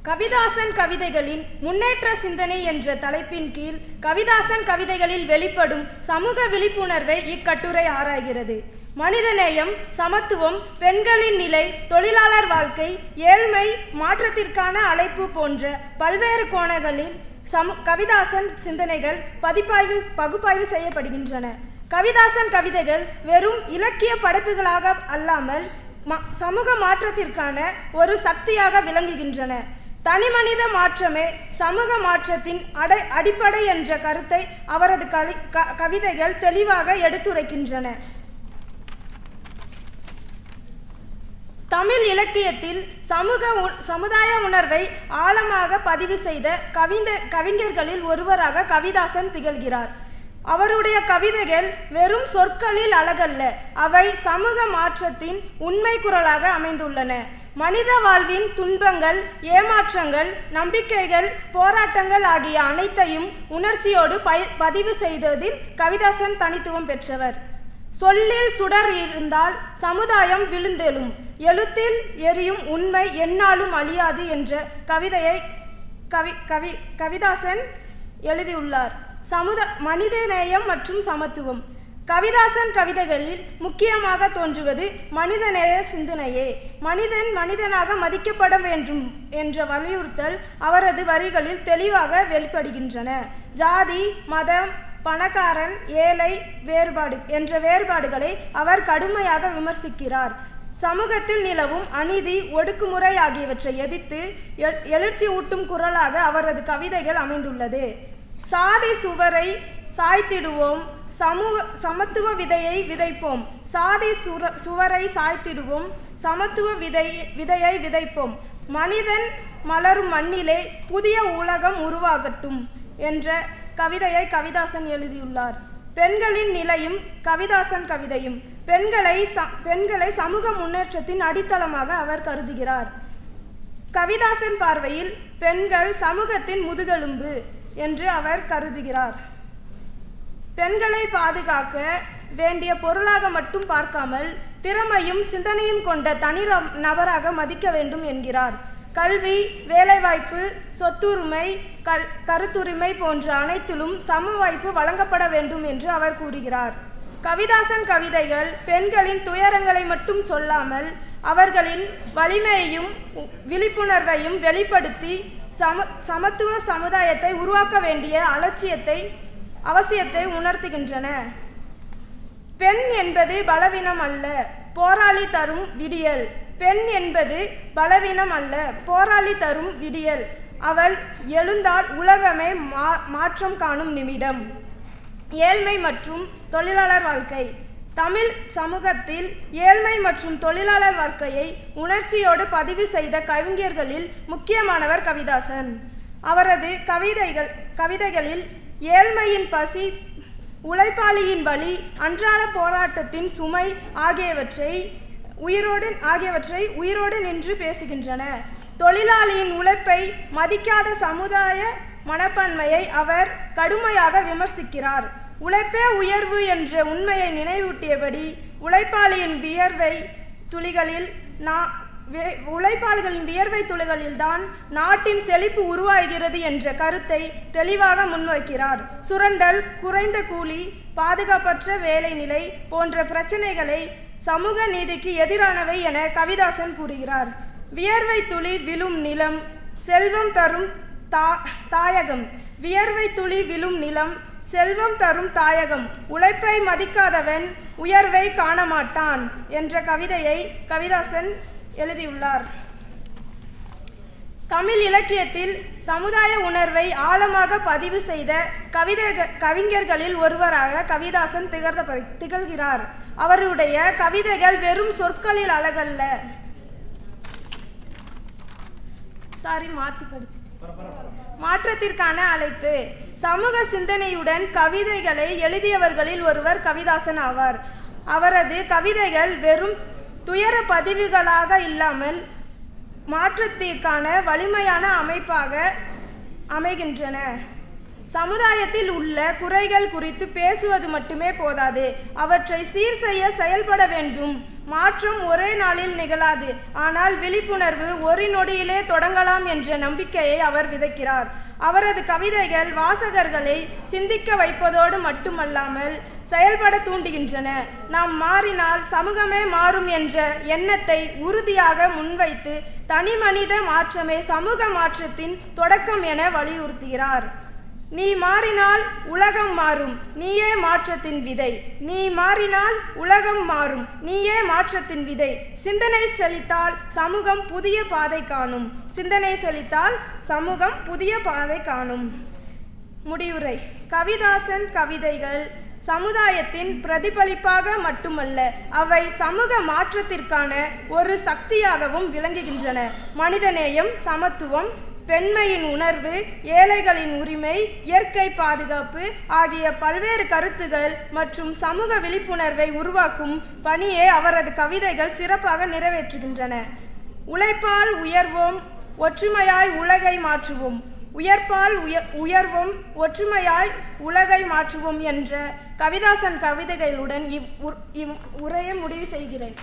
கவிதாசன் கவிதைகளின் முன்னேற்ற சிந்தனை என்ற தலைப்பின் கீழ் கவிதாசன் கவிதைகளில் வெளிப்படும் சமூக விழிப்புணர்வை இக்கட்டுரை ஆராய்கிறது. மனிதநேயம், சமத்துவம், பெண்களின் நிலை, தொழிலாளர் வாழ்க்கை, ஏழ்மை, மாற்றத்திற்கான அழைப்பு போன்ற பல்வேறு கோணங்களில் கவிதாசன் சிந்தனைகள் பகுப்பாய்வு செய்யப்படுகின்றன. கவிதாசன் கவிதைகள் வெறும் இலக்கிய படைப்புகளாக அல்லாமல் சமூக மாற்றத்திற்கான ஒரு சக்தியாக விளங்குகின்றன. தனிமனித மாற்றமே சமூக மாற்றத்தின் அடிப்படை என்ற கருத்தை அவரது கவிதைகள் தெளிவாக எடுத்துரைக்கின்றன. தமிழ் இலக்கியத்தில் சமுதாய உணர்வை ஆழமாக பதிவு செய்த கவிஞர்களில் ஒருவராக கவிதாசன் திகழ்கிறார். அவருடைய கவிதைகள் வெறும் சொற்களில் அழகல்ல, அவை சமூக மாற்றத்தின் உண்மை குரலாக அமைந்துள்ளன. மனித வாழ்வின் துன்பங்கள், ஏமாற்றங்கள், நம்பிக்கைகள், போராட்டங்கள் ஆகிய அனைத்தையும் உணர்ச்சியோடு பதிவு செய்ததில் கவிதாசன் தனித்துவம் பெற்றவர். சொல்லில் சுடர் இருந்தால் சமுதாயம் விழுந்தெழும், எழுத்தில் எரியும் உண்மை எந்நாளும் அழியாது என்ற கவிதையை கவிதாசன் எழுதியுள்ளார். மனிதநேயம் மற்றும் சமத்துவம். கவிதாசன் கவிதைகளில் முக்கியமாக தோன்றுவது மனிதநேய சிந்தனையே. மனிதன் மனிதனாக மதிக்கப்பட வேண்டும் என்ற வலியுறுத்தல் அவரது வரிகளில் தெளிவாக வெளிப்படுகின்றன. ஜாதி, மதம், பணக்காரன், ஏழை என்ற வேறுபாடுகளை அவர் கடுமையாக விமர்சிக்கிறார். சமூகத்தில் நிலவும் அநீதி, ஒடுக்குமுறை ஆகியவற்றை எதிர்த்து எழுச்சி ஊட்டும் குரலாக அவரது கவிதைகள் அமைந்துள்ளது. சாதி சுவரை சாய்த்திடுவோம், சமத்துவ விதையை விதைப்போம். சாதி சுவரை சாய்த்திடுவோம், சமத்துவ விதையை விதைப்போம். மனிதன் மலரும் மண்ணிலே புதிய உலகம் உருவாகட்டும் என்ற கவிதையை கவிதாசன் எழுதியுள்ளார். பெண்களின் நிலையும் கவிதாசன் கவிதையும். பெண்களை சமூக முன்னேற்றத்தின் அடித்தளமாக அவர் கருதுகிறார். கவிதாசன் பார்வையில் பெண்கள் சமூகத்தின் முதுகெலும்பு என்று அவர் கருதுகிறார். பெண்களை பாதுகாக்க வேண்டிய பொருளாக மட்டும் பார்க்காமல் திறமையும் சிந்தனையும் கொண்ட தனி நபராக மதிக்க வேண்டும் என்கிறார். கல்வி, வேலைவாய்ப்பு, சொத்துரிமை, கருத்துரிமை போன்ற அனைத்திலும் சம வாய்ப்பு வழங்கப்பட வேண்டும் என்று அவர் கூறுகிறார். கவிதாசன் கவிதைகள் பெண்களின் துயரங்களை மட்டும் சொல்லாமல் அவர்களின் வலிமையையும் விழிப்புணர்வையும் வெளிப்படுத்தி சமத்துவ சமுதாயத்தை உருவாக்க வேண்டிய அவசியத்தை உணர்த்துகின்றன. பெண் என்பது பலவீனம் அல்ல, போராளி தரும் விடியல். பெண் என்பது பலவீனம் அல்ல, போராளி தரும் விடியல். அவள் எழுந்தால் உலகமே மாற்றம் காணும் நிமிடம். ஏழ்மை மற்றும் தொழிலாளர் வாழ்க்கை. தமிழ் சமூகத்தில் ஏழ்மை மற்றும் தொழிலாளர் வாழ்க்கையை உணர்ச்சியோடு பதிவு செய்த கவிஞர்களில் முக்கியமானவர் கவிதாசன். அவரது கவிதைகளில் ஏழ்மையின் பசி, உழைப்பாளியின் வலி, அன்றாட போராட்டத்தின் சுமை ஆகியவற்றை உயிரோடு நின்று பேசுகின்றன. தொழிலாளியின் உழைப்பை மதிக்காத சமுதாய மனப்பான்மையை அவர் கடுமையாக விமர்சிக்கிறார். உழைப்பே உயர்வு என்ற உண்மையை நினைவூட்டியபடி உழைப்பாளிகளின் வியர்வை துளிகளில்தான் நாட்டின் செழிப்பு உருவாகிறது என்ற கருத்தை தெளிவாக முன்வைக்கிறார். சுரண்டல், குறைந்த கூலி, பாதுகாப்பற்ற வேலை நிலை போன்ற பிரச்சனைகளை சமூக நீதிக்கு எதிரானவை என கவிதாசன் கூறுகிறார். வியர்வை துளி விழும் நிலம் செல்வம் தரும் தாயகம். வியர்வை துளி விழும் நிலம் செல்வம் தரும் தாயகம். உழைப்பை மதிக்காதவன் உயர்வை காணமாட்டான் என்ற கவிதையை கவிதாசன் எழுதியுள்ளார். தமிழ் இலக்கியத்தில் சமுதாய உணர்வை ஆழமாக பதிவு செய்த கவிஞர்களில் ஒருவராக கவிதாசன் திகழ்கிறார். அவருடைய கவிதைகள் வெறும் சொற்களில் அழகல்ல. மாற்றத்திற்கான அழைப்பு. சமூக சிந்தனையுடன் கவிதைகளை எழுதியவர்களில் ஒருவர் கவிதாசன் ஆவார். அவரது கவிதைகள் வெறும் துயர பதிவுகளாக இல்லாமல் மாற்றத்திற்கான வலிமையான அமைப்பாக அமைகின்றன. சமுதாயத்தில் உள்ள குறைகள் குறித்து பேசுவது மட்டுமே போதாது, அவற்றை சீர் செய்ய செயல்பட வேண்டும். மாற்றம் ஒரே நாளில் நிகழாது, ஆனால் விழிப்புணர்வு ஒரு நொடியிலே தொடங்கலாம் என்ற நம்பிக்கையை அவர் விதைக்கிறார். அவரது கவிதைகள் வாசகர்களை சிந்திக்க வைப்பதோடு மட்டுமல்லாமல் செயல்பட தூண்டுகின்றன. நாம் மாறினால் சமூகமே மாறும் என்ற எண்ணத்தை உறுதியாக முன்வைத்து தனி மனித மாற்றமே சமூக மாற்றத்தின் தொடக்கம் என வலியுறுத்துகிறார். நீ மாறினால் உலகம் மாறும், நீயே மாற்றத்தின் விதை. நீ மாறினால் உலகம் மாறும், நீயே மாற்றத்தின் விதை. சிந்தனை செழித்தால் சமூகம் புதிய பாதை காணும். சிந்தனை செழித்தால் சமூகம் புதிய பாதை காணும். முடிவுரை. கவிதாசன் கவிதைகள் சமுதாயத்தின் பிரதிபலிப்பாக மட்டுமல்ல, அவை சமூக மாற்றத்திற்கான ஒரு சக்தியாகவும் விளங்குகின்றன. மனிதநேயம், சமத்துவம், பெண்மையின் உணர்வு, ஏழைகளின் உரிமை, இயற்கை பாதுகாப்பு ஆகிய பல்வேறு கருத்துகள் மற்றும் சமூக விழிப்புணர்வை உருவாக்கும் பணியை அவரது கவிதைகள் சிறப்பாக நிறைவேற்றுகின்றன. உழைப்பால் உயர்வோம், ஒற்றுமையாய் உலகை மாற்றுவோம். உயர்ப்பால் உயர்வோம், ஒற்றுமையாய் உலகை மாற்றுவோம் என்ற கவிதாசன் கவிதைகளுடன் இவ்வுரையை முடிவு செய்கிறேன்.